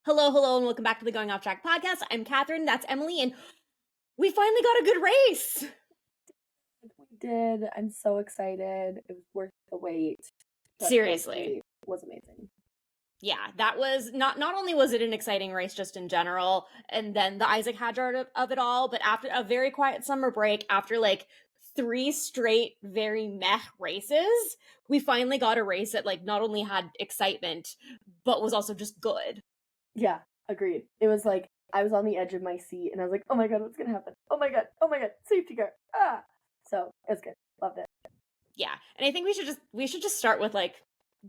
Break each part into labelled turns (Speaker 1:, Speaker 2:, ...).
Speaker 1: Hello, and welcome back to the Going Off Track podcast. I'm Kathryn, that's Emily, and we finally got a good race.
Speaker 2: We did. I'm so excited. It was worth the wait.
Speaker 1: Seriously.
Speaker 2: It was amazing.
Speaker 1: Yeah, that was not only was it an exciting race just in general, and then the Isack Hadjar of it all, but after a very quiet summer break, after like 3 straight very meh races, we finally got a race that like not only had excitement, but was also just good.
Speaker 2: Yeah, agreed. It was like I was on the edge of my seat and I was like, oh my god, what's gonna happen? Oh my god, safety car. So it was good. Loved it.
Speaker 1: Yeah. And I think we should just start with like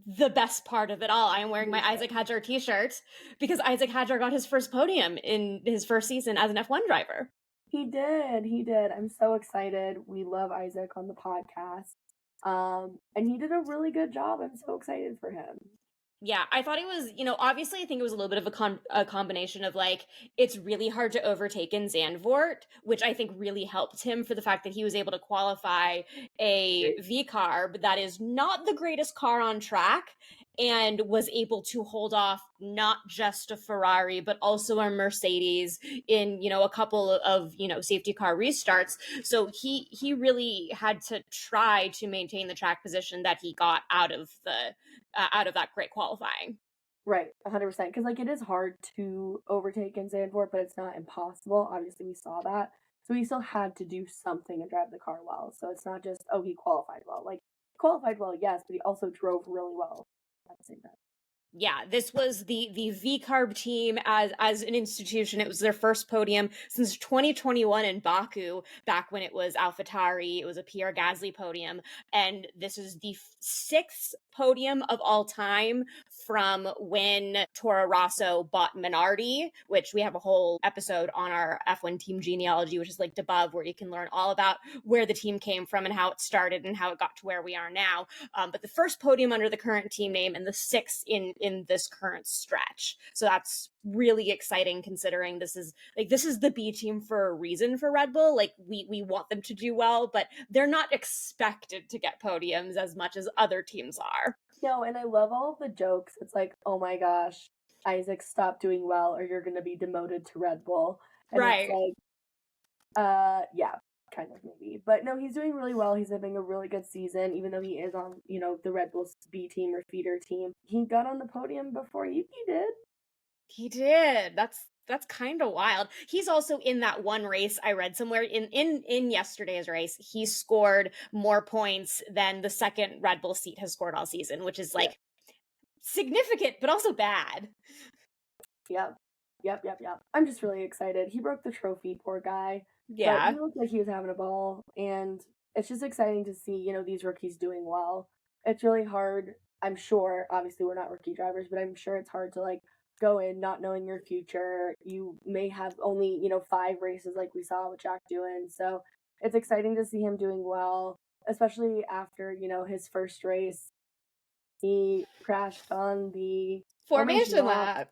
Speaker 1: the best part of it all. I am wearing my Isack Hadjar t-shirt because Isack Hadjar got his first podium in his first season as an F1 driver.
Speaker 2: He did. I'm so excited. We love Isack on the podcast. And he did a really good job. I'm so excited for him.
Speaker 1: Yeah, I thought it was, obviously I think it was a little bit of a combination of like, it's really hard to overtake in Zandvoort, which I think really helped him for the fact that he was able to qualify a V-carb that is not the greatest car on track and was able to hold off not just a Ferrari, but also a Mercedes in, a couple of, safety car restarts. So he really had to try to maintain the track position that he got out of that great qualifying.
Speaker 2: Right, 100%. Because like it is hard to overtake in Zandvoort, but it's not impossible. Obviously, we saw that. So he still had to do something and drive the car well. So it's not just, oh, he qualified well. Like, qualified well, yes, but he also drove really well at the same time.
Speaker 1: Yeah, this was the V-carb team as an institution. It was their first podium since 2021 in Baku, back when it was AlphaTauri. It was a Pierre Gasly podium. And this is the 6th podium of all time from when Toro Rosso bought Minardi, which we have a whole episode on our F1 team genealogy, which is linked above, where you can learn all about where the team came from and how it started and how it got to where we are now. But the first podium under the current team name and the 6th in this current stretch. So that's really exciting considering this is the B team for a reason for Red Bull. Like we want them to do well, but they're not expected to get podiums as much as other teams are.
Speaker 2: No, and I love all of the jokes. It's like, oh my gosh, Isack, stop doing well or you're going to be demoted to Red Bull. And
Speaker 1: right.
Speaker 2: It's like, yeah, kind of maybe. But no, he's doing really well. He's having a really good season, even though he is on, the Red Bull's B team or feeder team. He got on the podium before Yuki did.
Speaker 1: He did. That's kind of wild. He's also in that one race I read somewhere in yesterday's race. He scored more points than the second Red Bull seat has scored all season, which is like significant, but also bad.
Speaker 2: Yep. I'm just really excited. He broke the trophy, poor guy.
Speaker 1: Yeah.
Speaker 2: But he looked like he was having a ball, and it's just exciting to see, these rookies doing well. It's really hard. I'm sure, obviously we're not rookie drivers, but I'm sure it's hard to like go in not knowing your future. You may have only, 5 races like we saw with Jack Dune. So it's exciting to see him doing well, especially after, his first race. He crashed on the
Speaker 1: formation lap.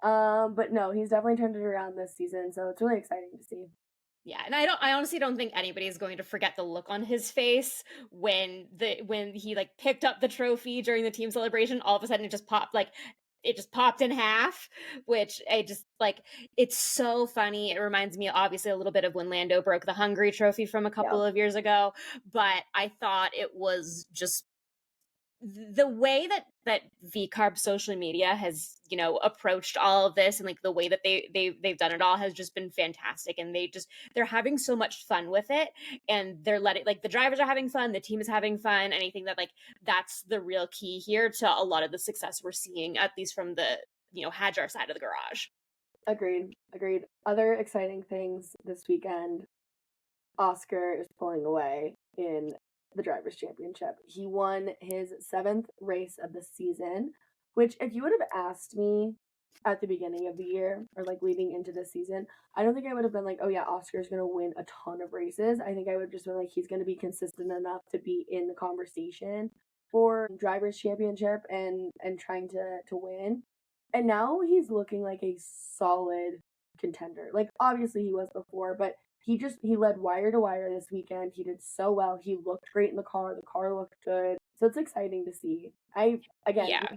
Speaker 2: But no, he's definitely turned it around this season, so it's really exciting to see.
Speaker 1: Yeah, and I honestly don't think anybody is going to forget the look on his face when he like picked up the trophy during the team celebration. All of a sudden, it just popped in half, which it's so funny. It reminds me obviously a little bit of when Lando broke the Hungary trophy from a couple of years ago, but I thought it was just the way that V-carb social media has, approached all of this and like the way that they've done it all has just been fantastic. And they're having so much fun with it, and they're letting like the drivers are having fun, the team is having fun. And I think that like that's the real key here to a lot of the success we're seeing, at least from the, Hadjar side of the garage.
Speaker 2: Agreed. Other exciting things this weekend, Oscar is pulling away in the Drivers' Championship. He won his 7th race of the season, which if you would have asked me at the beginning of the year or like leading into this season, I don't think I would have been like, oh yeah, Oscar's going to win a ton of races. I think I would just been like, he's going to be consistent enough to be in the conversation for Drivers' Championship and trying to win. And now he's looking like a solid contender. Like obviously he was before, but he led wire to wire this weekend. He did so well. He looked great in the car. The car looked good. So it's exciting to see. We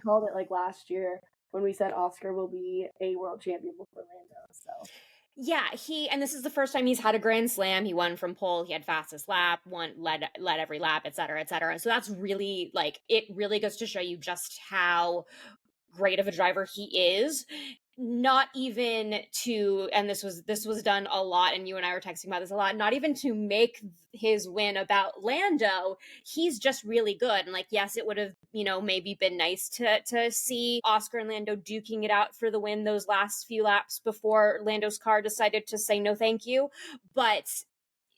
Speaker 2: called it like last year. when we said Oscar will be a world champion before Lando. So
Speaker 1: yeah, and this is the first time he's had a Grand Slam. He won from pole. He had fastest lap, led every lap, et cetera, et cetera. So that's really it really goes to show you just how great of a driver he is. Not even to, and this was done a lot, and you and I were texting about this a lot, not even to make his win about Lando. He's just really good. And yes, it would have, maybe been nice to see Oscar and Lando duking it out for the win those last few laps before Lando's car decided to say no thank you. But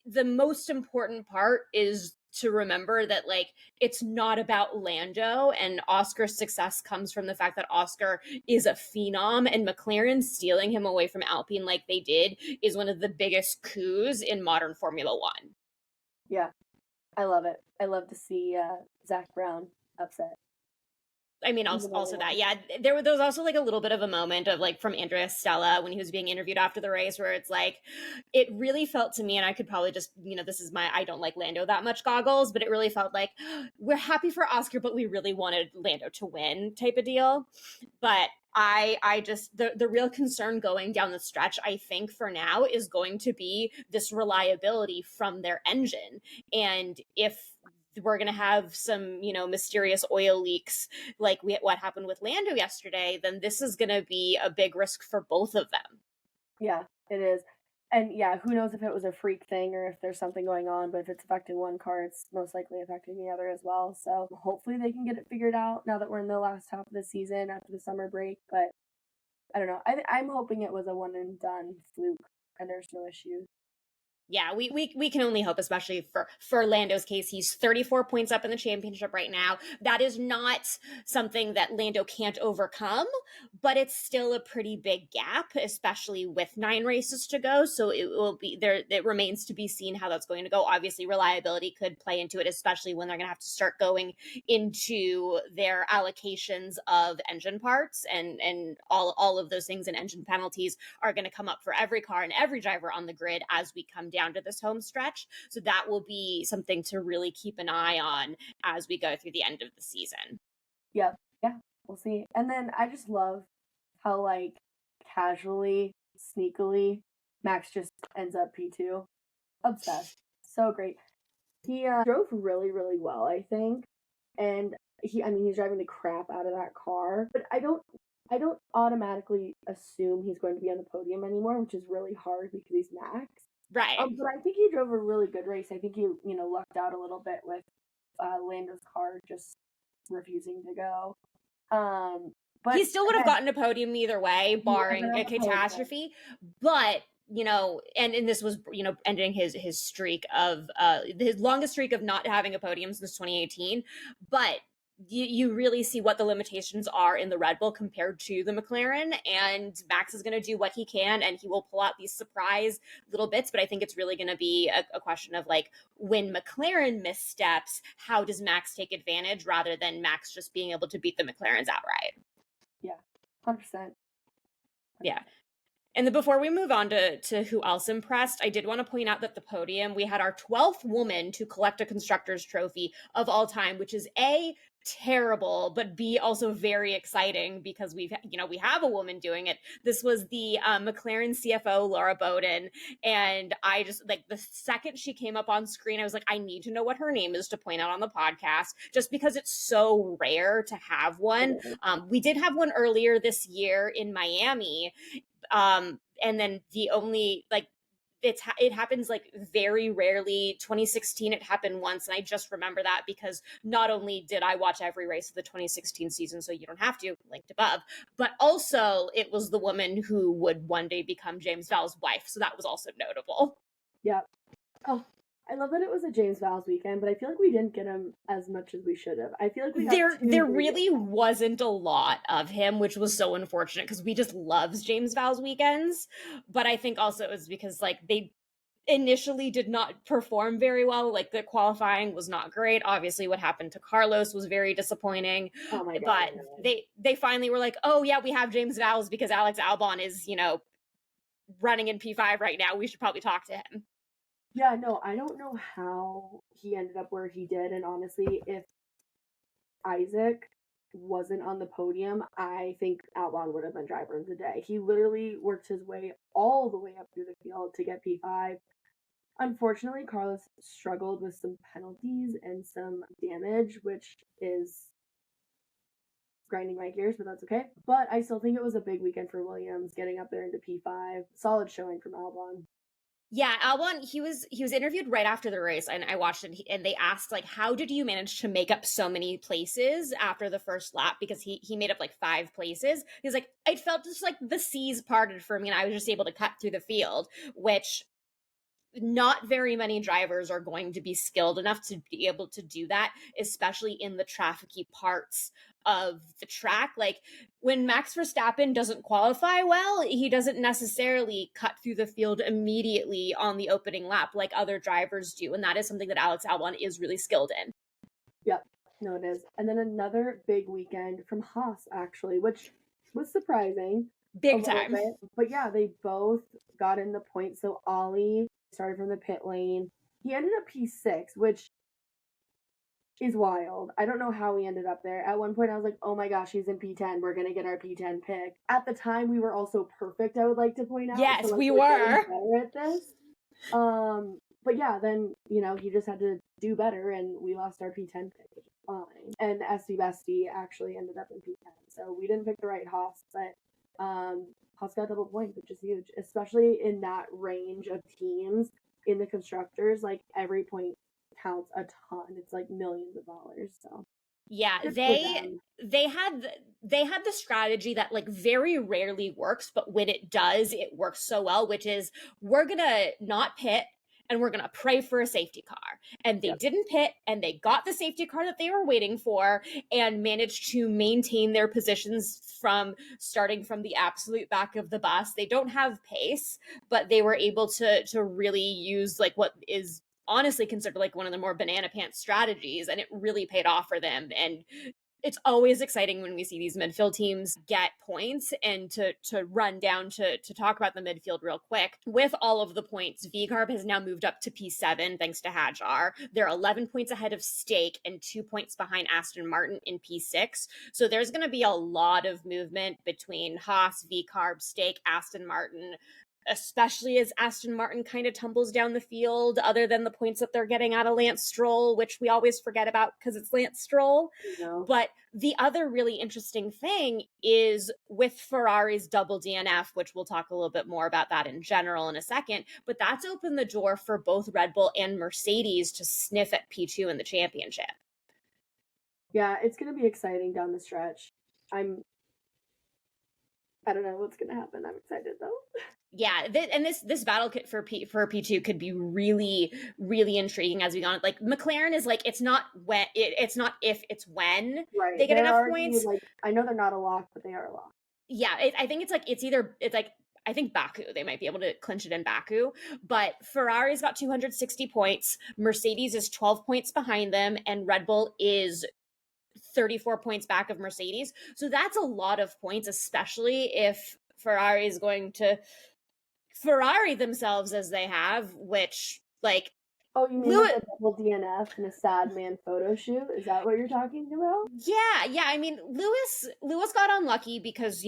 Speaker 1: the most important part is to remember that it's not about Lando, and Oscar's success comes from the fact that Oscar is a phenom, and McLaren stealing him away from Alpine like they did is one of the biggest coups in modern Formula One.
Speaker 2: Yeah, I love it. I love to see Zach Brown upset.
Speaker 1: I mean, also that, yeah, there was also a little bit of a moment of from Andrea Stella when he was being interviewed after the race, where it's it really felt to me, and I could probably just, this is my I don't like Lando that much goggles, but it really felt like we're happy for Oscar, but we really wanted Lando to win type of deal. But I just, the real concern going down the stretch, I think for now, is going to be this reliability from their engine. And if we're going to have some, mysterious oil leaks like what happened with Lando yesterday, then this is going to be a big risk for both of them.
Speaker 2: Yeah, it is. And yeah, who knows if it was a freak thing or if there's something going on, but if it's affecting one car, it's most likely affecting the other as well. So hopefully they can get it figured out now that we're in the last half of the season after the summer break. But I don't know. I'm hoping it was a one and done fluke and there's no issues.
Speaker 1: Yeah, we can only hope, especially for Lando's case. He's 34 points up in the championship right now. That is not something that Lando can't overcome, but it's still a pretty big gap, especially with 9 races to go. So it will be there. It remains to be seen how that's going to go. Obviously, reliability could play into it, especially when they're going to have to start going into their allocations of engine parts, and all of those things, and engine penalties are going to come up for every car and every driver on the grid as we come down to this home stretch. So that will be something to really keep an eye on as we go through the end of the season.
Speaker 2: Yep. Yeah, we'll see. And then I just love how casually, sneakily, Max just ends up P2. Obsessed. So great. He drove really, really well, I think. And he's driving the crap out of that car. But I don't automatically assume he's going to be on the podium anymore, which is really hard because he's Max.
Speaker 1: Right.
Speaker 2: But I think he drove a really good race. I think he, lucked out a little bit with Lando's car just refusing to go. But
Speaker 1: he still would have gotten a podium either way, barring a catastrophe. But and this was, ending his streak of his longest streak of not having a podium since 2018. But you really see what the limitations are in the Red Bull compared to the McLaren, and Max is going to do what he can, and he will pull out these surprise little bits. But I think it's really going to be a question of when McLaren missteps, how does Max take advantage rather than Max just being able to beat the McLarens outright.
Speaker 2: Yeah, 100%.
Speaker 1: Yeah. And then before we move on to who else impressed, I did want to point out that the podium, we had our 12th woman to collect a Constructors trophy of all time, which is A, terrible, but B, also very exciting because we have a woman doing it. This was the McLaren CFO, Laura Bowden. And I just, the second she came up on screen, I was like, I need to know what her name is to point out on the podcast, just because it's so rare to have one. We did have one earlier this year in Miami. And then the only it happens very rarely. 2016 it happened once, and I just remember that because not only did I watch every race of the 2016 season, so you don't have to, linked above, but also it was the woman who would one day become James Vowles' wife, so that was also notable.
Speaker 2: Yeah. Oh, I love that it was a James Vowles weekend, but I feel like we didn't get him as much as we should have. I feel like we
Speaker 1: there really wasn't a lot of him, which was so unfortunate because we just loves James Vowles weekends. But I think also it was because they initially did not perform very well. The qualifying was not great. Obviously, what happened to Carlos was very disappointing.
Speaker 2: Oh my God.
Speaker 1: But they finally were like, oh yeah, we have James Vowles because Alex Albon is running in P5 right now. We should probably talk to him.
Speaker 2: Yeah, no, I don't know how he ended up where he did, and honestly, if Isack wasn't on the podium, I think Albon would have been driver of the day. He literally worked his way all the way up through the field to get P5. Unfortunately, Carlos struggled with some penalties and some damage, which is grinding my gears, but that's okay. But I still think it was a big weekend for Williams, getting up there into P5. Solid showing from Albon.
Speaker 1: Yeah, Albon, he was interviewed right after the race, and I watched it, and they asked, like, how did you manage to make up so many places after the first lap? Because he made up like 5 places. He's like, it felt just like the seas parted for me, and I was just able to cut through the field, which not very many drivers are going to be skilled enough to be able to do that, especially in the trafficy parts of the track. Like when Max Verstappen doesn't qualify well, he doesn't necessarily cut through the field immediately on the opening lap like other drivers do. And that is something that Alex Albon is really skilled in.
Speaker 2: Yep, no, it is. And then another big weekend from Haas, actually, which was surprising.
Speaker 1: Big time.
Speaker 2: But yeah, they both got in the points. So Ollie started from the pit lane. He ended up P6, which is wild. I don't know how he ended up there. At one point, I was like, oh my gosh, he's in P10. We're going to get our P10 pick. At the time, we were also perfect, I would like to point out.
Speaker 1: Yes, so, like, we were.
Speaker 2: Better at this. But yeah, then, you know, he just had to do better, and we lost our P10 pick, which is fine. And SD Bestie actually ended up in P10. So we didn't pick the right Haas, but Haas got double points, which is huge, especially in that range of teams in the constructors. Like every point counts a ton. It's like millions of dollars. So
Speaker 1: yeah, they had the strategy that like very rarely works, but when it does, it works so well, which is we're gonna not pit and we're gonna pray for a safety car. And they didn't pit, and they got the safety car that they were waiting for and managed to maintain their positions from starting from the absolute back of the bus. They don't have pace, but they were able to really use like what is honestly considered like one of the more banana pants strategies, and it really paid off for them. And it's always exciting when we see these midfield teams get points. And to run down to talk about the midfield real quick, with all of the points, VCARB has now moved up to P7 thanks to Hadjar. They're 11 points ahead of Stake and 2 points behind Aston Martin in P6. So there's going to be a lot of movement between Haas, VCARB, Stake, Aston Martin, especially as Aston Martin kind of tumbles down the field, other than the points that they're getting out of Lance Stroll, which we always forget about because it's Lance Stroll.
Speaker 2: No.
Speaker 1: But the other really interesting thing is with Ferrari's double DNF, which we'll talk a little bit more about that in general in a second, but that's opened the door for both Red Bull and Mercedes to sniff at P2 in the championship.
Speaker 2: Yeah, it's going to be exciting down the stretch. I don't know what's going to happen. I'm excited though.
Speaker 1: Yeah, and this battle kit for P2 could be really, really intriguing as we go on. Like McLaren is like, it's not when it's not if, it's when they get enough points.
Speaker 2: Like, I know they're not a lock, but they are a lock.
Speaker 1: Yeah, I think it's like I think Baku, they might be able to clinch it in Baku, but Ferrari's got 260 points, Mercedes is 12 points behind them, and Red Bull is 34 points back of Mercedes. So that's a lot of points, especially if Ferrari is going to Ferrari themselves as they have, which like
Speaker 2: oh, you mean like a double DNF and a sad man photo shoot? Is that what you're talking about?
Speaker 1: Yeah. I mean, Lewis got unlucky because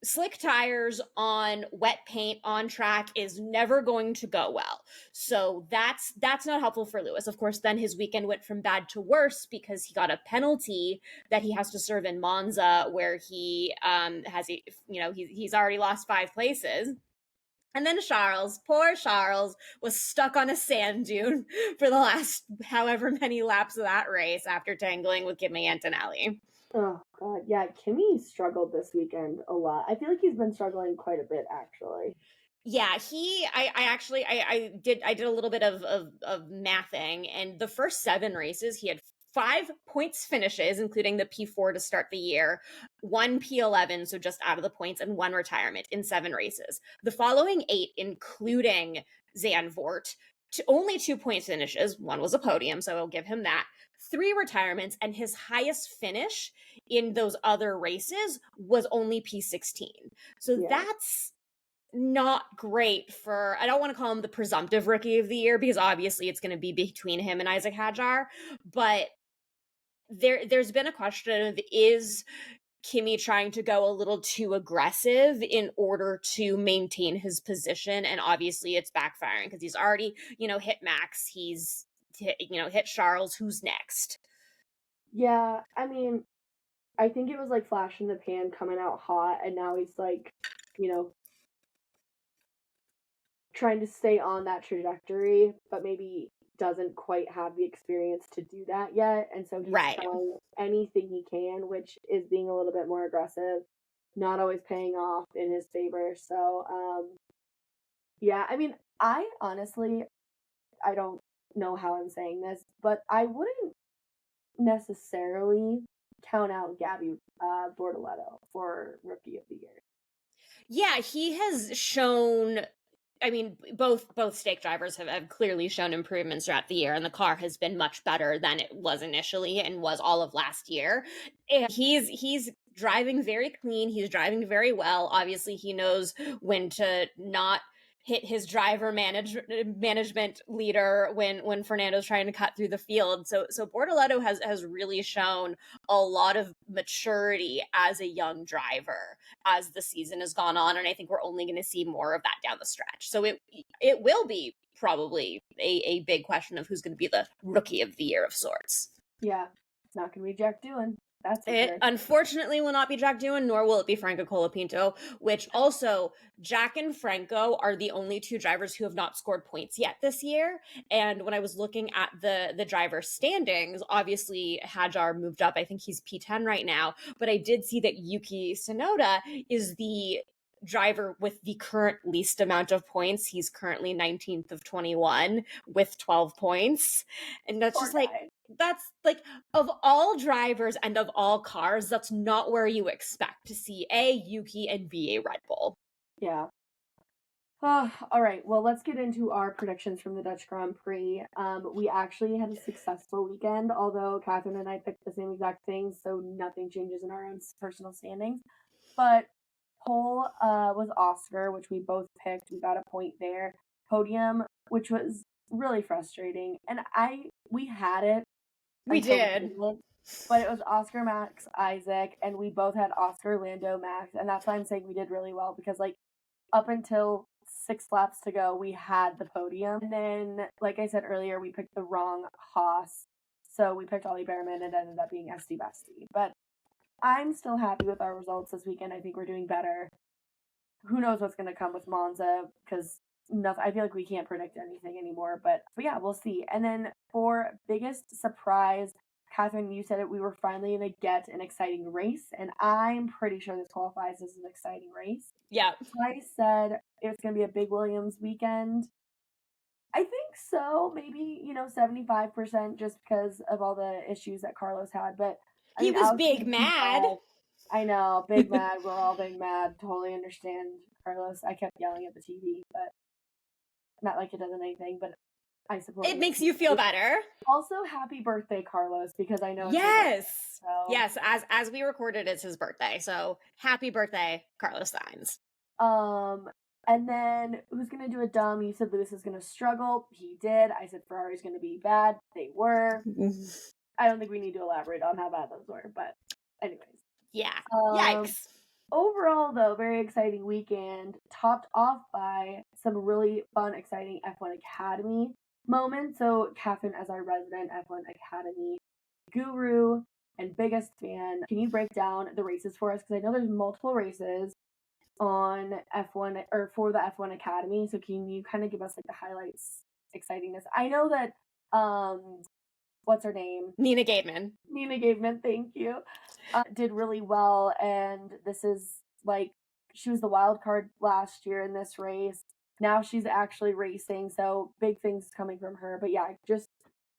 Speaker 1: slick tires on wet paint on track is never going to go well. So that's not helpful for Lewis. Of course, then his weekend went from bad to worse because he got a penalty that he has to serve in Monza, where he he's already lost 5 places. And then poor Charles, was stuck on a sand dune for the last however many laps of that race after tangling with Kimi Antonelli.
Speaker 2: Oh God, yeah, Kimi struggled this weekend a lot. I feel like he's been struggling quite a bit, actually.
Speaker 1: Yeah, I did a little bit of mathing, and the first 7 races he had 5 points finishes, including the P4 to start the year, 1 P11, so just out of the points, and 1 retirement in 7 races. The following 8, including Zandvoort, only 2 point finishes. 1 was a podium, so I'll give him that. 3 retirements, and his highest finish in those other races was only P16. So that's not great for, I don't want to call him the presumptive rookie of the year, because obviously it's going to be between him and Isack Hadjar, but there's been a question of, is Kimi trying to go a little too aggressive in order to maintain his position? And obviously it's backfiring because he's already, hit Max. He's hit Charles. Who's next?
Speaker 2: Yeah, I mean, I think it was like flash in the pan coming out hot, and now he's like, trying to stay on that trajectory, but maybe doesn't quite have the experience to do that yet. And so he's trying anything he can, which is being a little bit more aggressive, not always paying off in his favor. So, yeah, I mean, I honestly, I don't know how I'm saying this, but I wouldn't necessarily count out Gabby Bortoleto for Rookie of the Year.
Speaker 1: Yeah, he has shown, I mean, both stake drivers have clearly shown improvements throughout the year, and the car has been much better than it was initially and was all of last year. And he's driving very clean. He's driving very well. Obviously, he knows when to not hit his driver management leader when Fernando's trying to cut through the field. So Bortoleto has really shown a lot of maturity as a young driver as the season has gone on, and I think we're only going to see more of that down the stretch. So it will be probably a big question of who's going to be the Rookie of the Year of sorts.
Speaker 2: Yeah, it's not going to be Jack Doohan. That's
Speaker 1: it unfortunately will not be Jack Doohan, nor will it be Franco Colapinto, which also Jack and Franco are the only two drivers who have not scored points yet this year. And when I was looking at the driver standings, obviously Hadjar moved up. I think he's P10 right now, but I did see that Yuki Tsunoda is the driver with the current least amount of points. He's currently 19th of 21 with 12 points. And that's just like, that's like, of all drivers and of all cars, that's not where you expect to see A, Yuki, and B, a Red Bull.
Speaker 2: Yeah. All right. Well, let's get into our predictions from the Dutch Grand Prix. We actually had a successful weekend, although Kathryn and I picked the same exact things, so nothing changes in our own personal standings. But pole was Oscar, which we both picked. We got a point there. Podium, which was really frustrating, and we had it.
Speaker 1: We did.
Speaker 2: But it was Oscar, Max, Isack, and we both had Oscar, Lando, Max, and that's why I'm saying we did really well, because like up until 6 laps to go, we had the podium. And then, like I said earlier, we picked the wrong Haas. So we picked Ollie Bearman and it ended up being Esti Besti. But I'm still happy with our results this weekend. I think we're doing better. Who knows what's going to come with Monza, because I feel like we can't predict anything anymore. But yeah, we'll see. And then for biggest surprise, Kathryn, you said it, we were finally going to get an exciting race, and I'm pretty sure this qualifies as an exciting race.
Speaker 1: Yeah.
Speaker 2: So I said it's going to be a big Williams weekend. I think so. Maybe, 75% just because of all the issues that Carlos had. But
Speaker 1: he was big mad.
Speaker 2: I know, big mad. We're all big mad. Totally understand, Carlos. I kept yelling at the TV, but not like it does anything, but I support
Speaker 1: it. Makes you feel better.
Speaker 2: Also, happy birthday, Carlos, because I know it's
Speaker 1: yes,
Speaker 2: so.
Speaker 1: Yes. As we recorded, it's his birthday, so happy birthday, Carlos Sainz.
Speaker 2: And then who's gonna do a dumb? You said Lewis is gonna struggle. He did. I said Ferrari's gonna be bad. They were. I don't think we need to elaborate on how bad those were, but anyways.
Speaker 1: Yeah. Yikes.
Speaker 2: Overall, though, very exciting weekend, topped off by some really fun, exciting F1 Academy moments. So, Kathryn, as our resident F1 Academy guru and biggest fan, can you break down the races for us? Because I know there's multiple races on F1 or for the F1 Academy. So, can you kind of give us like the highlights, excitiness? I know that what's her name?
Speaker 1: Nina Gademan.
Speaker 2: Nina Gademan, thank you. Did really well, and this is like, she was the wild card last year in this race. Now she's actually racing, so big things coming from her. But yeah, just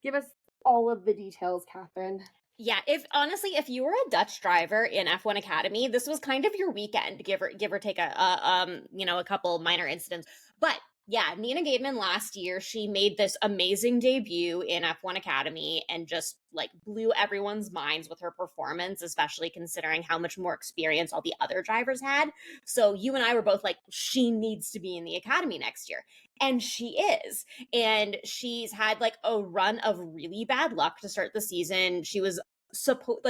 Speaker 2: give us all of the details, Kathryn.
Speaker 1: Yeah, if you were a Dutch driver in F1 Academy, this was kind of your weekend, give or take a couple minor incidents. But yeah, Nina Gademan last year, she made this amazing debut in F1 Academy and just like blew everyone's minds with her performance, especially considering how much more experience all the other drivers had. So you and I were both like, she needs to be in the Academy next year. And she is. And she's had like a run of really bad luck to start the season. She was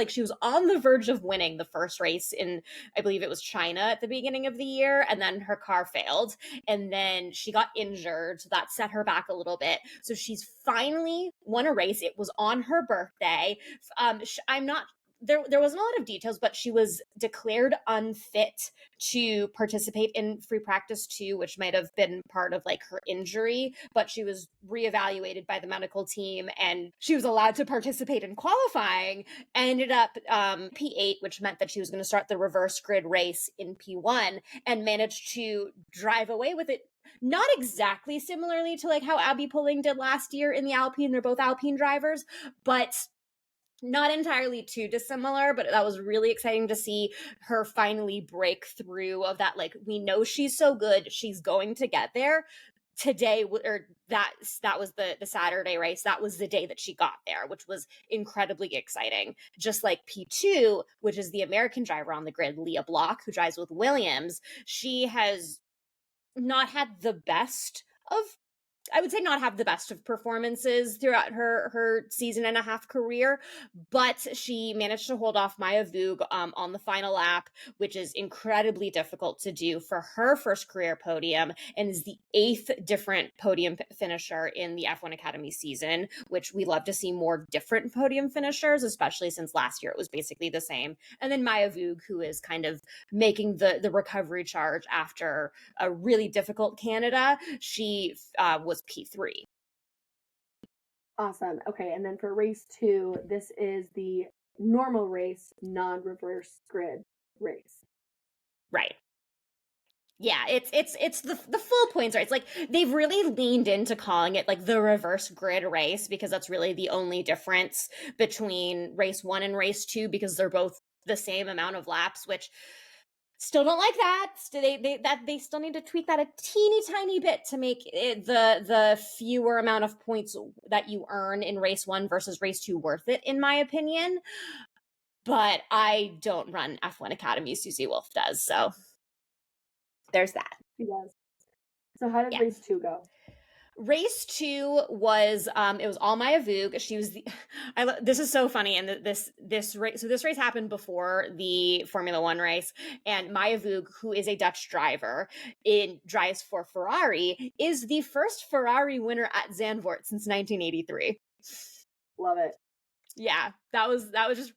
Speaker 1: she was on the verge of winning the first race in, I believe it was China at the beginning of the year, and then her car failed, and then she got injured, so that set her back a little bit. So she's finally won a race. It was on her birthday. I'm not there wasn't a lot of details, but she was declared unfit to participate in free practice 2, which might have been part of like her injury, but she was reevaluated by the medical team and she was allowed to participate in qualifying. Ended up P8, which meant that she was going to start the reverse grid race in P1 and managed to drive away with it. Not exactly similarly to like how Abby Pulling did last year in the Alpine. They're both Alpine drivers, but not entirely too dissimilar. But that was really exciting to see her finally break through of that. Like, we know she's so good, she's going to get there. Today, or that was the Saturday race. That was the day that she got there, which was incredibly exciting. Just like P2, which is the American driver on the grid, Leah Block, who drives with Williams. She has not had the best of, I would say not have the best of performances throughout her season and a half career, but she managed to hold off Maya Vug on the final lap, which is incredibly difficult to do for her first career podium, and is the 8th different podium finisher in the F1 Academy season, which we love to see more different podium finishers, especially since last year it was basically the same. And then Maya Vug, who is kind of making the recovery charge after a really difficult Canada. She was P3.
Speaker 2: Awesome. Okay, and then for race 2, this is the normal race, non-reverse grid race.
Speaker 1: Right. Yeah, it's the full points race. Like, they've really leaned into calling it like the reverse grid race, because that's really the only difference between race 1 and race 2, because they're both the same amount of laps, which still don't like that. They still need to tweak that a teeny tiny bit to make it the fewer amount of points that you earn in race 1 versus race 2 worth it, in my opinion. But I don't run F1 Academy. Susie Wolf does, so there's that.
Speaker 2: She does. So how did race 2 go?
Speaker 1: Race 2 was it was all Maya Vug. She was this is so funny, and this race happened before the Formula 1 race, and Maya Vug, who is a Dutch driver, drives for Ferrari, is the first Ferrari winner at Zandvoort since 1983.
Speaker 2: Love it.
Speaker 1: Yeah, that was just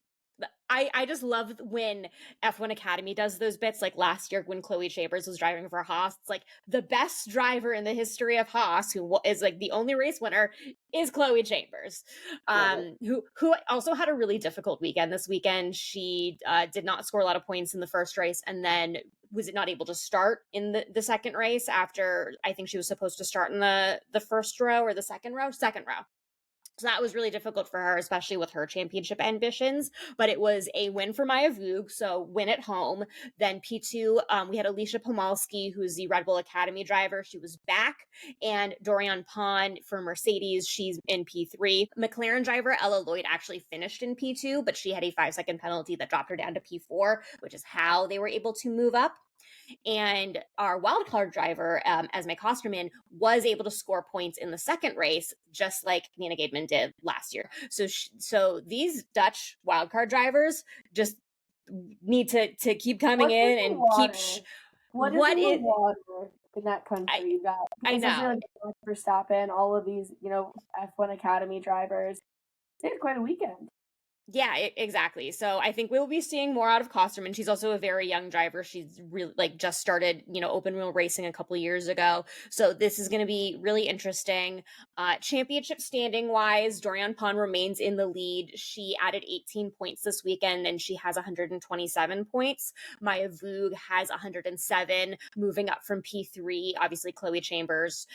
Speaker 1: I just love when F1 Academy does those bits. Like last year when Chloe Chambers was driving for Haas, it's like the best driver in the history of Haas, who is like the only race winner, is Chloe Chambers, who also had a really difficult weekend this weekend. She did not score a lot of points in the first race, and then was not able to start in the second race after I think she was supposed to start in the first row or the second row. So that was really difficult for her, especially with her championship ambitions. But it was a win for Maya Vug, so win at home. Then P2, we had Alicia Pomalski, who's the Red Bull Academy driver. She was back. And Dorian Pond for Mercedes, she's in P3. McLaren driver Ella Lloyd actually finished in P2, but she had a 5-second penalty that dropped her down to P4, which is how they were able to move up. And our wildcard driver, Esme Kosterman, was able to score points in the second race, just like Nina Gademan did last year. So these Dutch wildcard drivers just need to keep coming in and keep.
Speaker 2: What is the water in that country? You got,
Speaker 1: I know,
Speaker 2: like Max Verstappen, all of these, F1 Academy drivers. They had quite a weekend.
Speaker 1: Yeah, exactly. So I think we'll be seeing more out of Kosterman. She's also a very young driver. She's really just started, open wheel racing a couple of years ago. So this is going to be really interesting. Championship standing wise, Dorian Pond remains in the lead. She added 18 points this weekend and she has 127 points. Maya Vug has 107, moving up from P3. Obviously, Chloe Chambers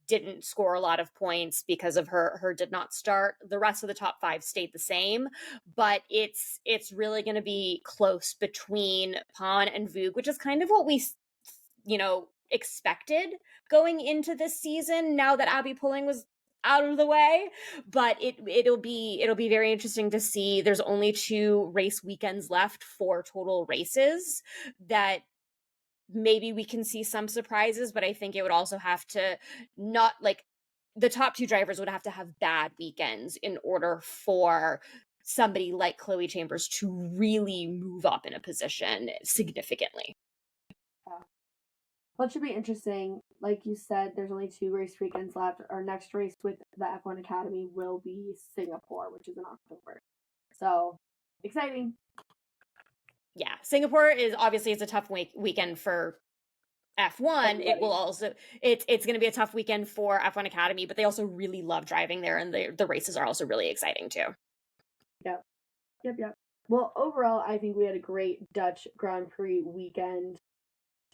Speaker 1: didn't score a lot of points because of her did not start. The rest of the top 5 stayed the same, but it's really going to be close between Pond and Vug, which is kind of what we expected going into this season, now that Abby Pulling was out of the way. But it'll be very interesting to see. There's only 2 race weekends left for total races, that maybe we can see some surprises, but I think it would also have to the top 2 drivers would have to have bad weekends in order for somebody like Chloe Chambers to really move up in a position significantly.
Speaker 2: Well, it should be interesting. Like you said, there's only 2 race weekends left. Our next race with the F1 Academy will be Singapore, which is in October. So, exciting.
Speaker 1: Yeah, Singapore is obviously it's a tough weekend for F1. It will also it's going to be a tough weekend for F1 Academy, but they also really love driving there, and the races are also really exciting too.
Speaker 2: Yep. Well, overall, I think we had a great Dutch Grand Prix weekend.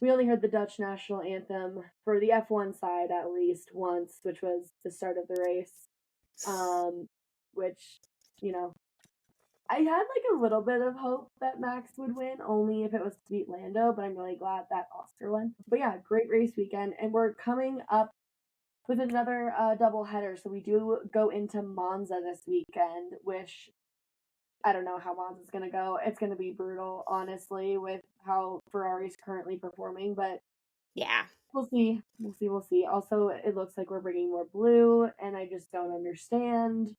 Speaker 2: We only heard the Dutch national anthem for the F1 side at least once, which was the start of the race. Which, you know, I had like a little bit of hope that Max would win, only if it was to beat Lando, but I'm really glad that Oscar won. But yeah, great race weekend, and we're coming up with another double header. So we do go into Monza this weekend, which I don't know how Monza's going to go. It's going to be brutal, honestly, with how Ferrari's currently performing, but
Speaker 1: yeah,
Speaker 2: we'll see. Also, it looks like we're bringing more blue, and I just don't understand.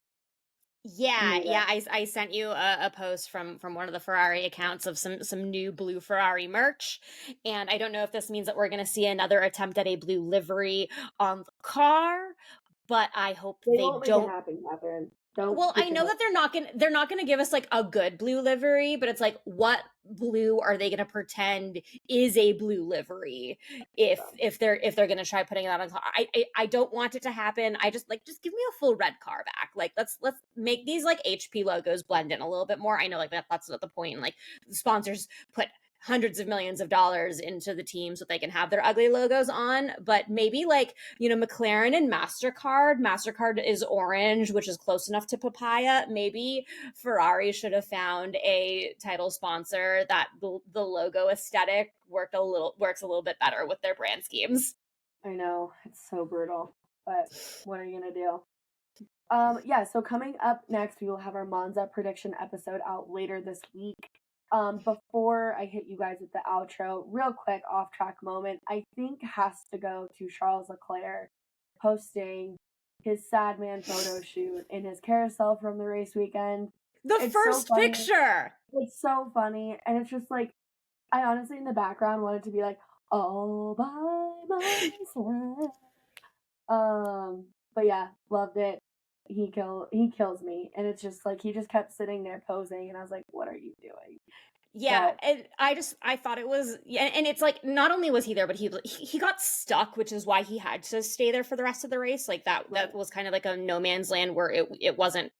Speaker 1: Yeah. I sent you a post from one of the Ferrari accounts of some new blue Ferrari merch, and I don't know if this means that we're going to see another attempt at a blue livery on the car, but I hope
Speaker 2: They
Speaker 1: they
Speaker 2: won't make
Speaker 1: don't.
Speaker 2: it happen, Kathryn.
Speaker 1: Well, I know that they're not gonna give us like a good blue livery, but it's like, what blue are they gonna pretend is a blue livery if they're gonna try putting that on? I don't want it to happen. I just give me a full red car back. Like let's make these like HP logos blend in a little bit more. I know like that's not the point. Like the sponsors put hundreds of millions of dollars into the team so they can have their ugly logos on, but maybe like, you know, McLaren and MasterCard is orange, which is close enough to papaya. Maybe Ferrari should have found a title sponsor that the logo aesthetic works a little bit better with their brand schemes.
Speaker 2: I know, it's so brutal, but what are you gonna do? Yeah, so coming up next, we will have our Monza prediction episode out later this week. Before I hit you guys with the outro, real quick off track moment, I think has to go to Charles Leclerc posting his sad man photo shoot in his carousel from the race weekend.
Speaker 1: The first picture!
Speaker 2: It's so funny, and it's just like, I honestly in the background wanted to be like, all by myself. But yeah, loved it. He kills me, and it's just like he just kept sitting there posing, and I was like, what are you doing?
Speaker 1: Yeah, and I thought it was, and it's like not only was he there, but he got stuck, which is why he had to stay there for the rest of the race. Like that was kind of like a no man's land where he wasn't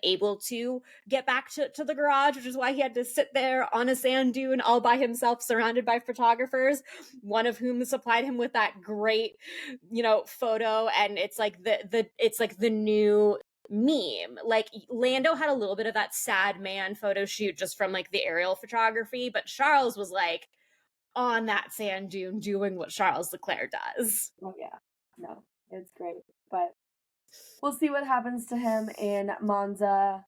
Speaker 1: able to get back to the garage, which is why he had to sit there on a sand dune all by himself, surrounded by photographers, one of whom supplied him with that great, you know, photo. And it's like the new meme. Like Lando had a little bit of that sad man photo shoot just from like the aerial photography, but Charles was like on that sand dune doing what Charles Leclerc does.
Speaker 2: Oh yeah, no, it's great, but we'll see what happens to him in Monza.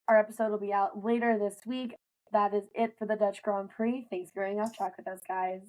Speaker 2: Our episode will be out later this week. That is it for the Dutch Grand Prix. Thanks for going off track with us, guys.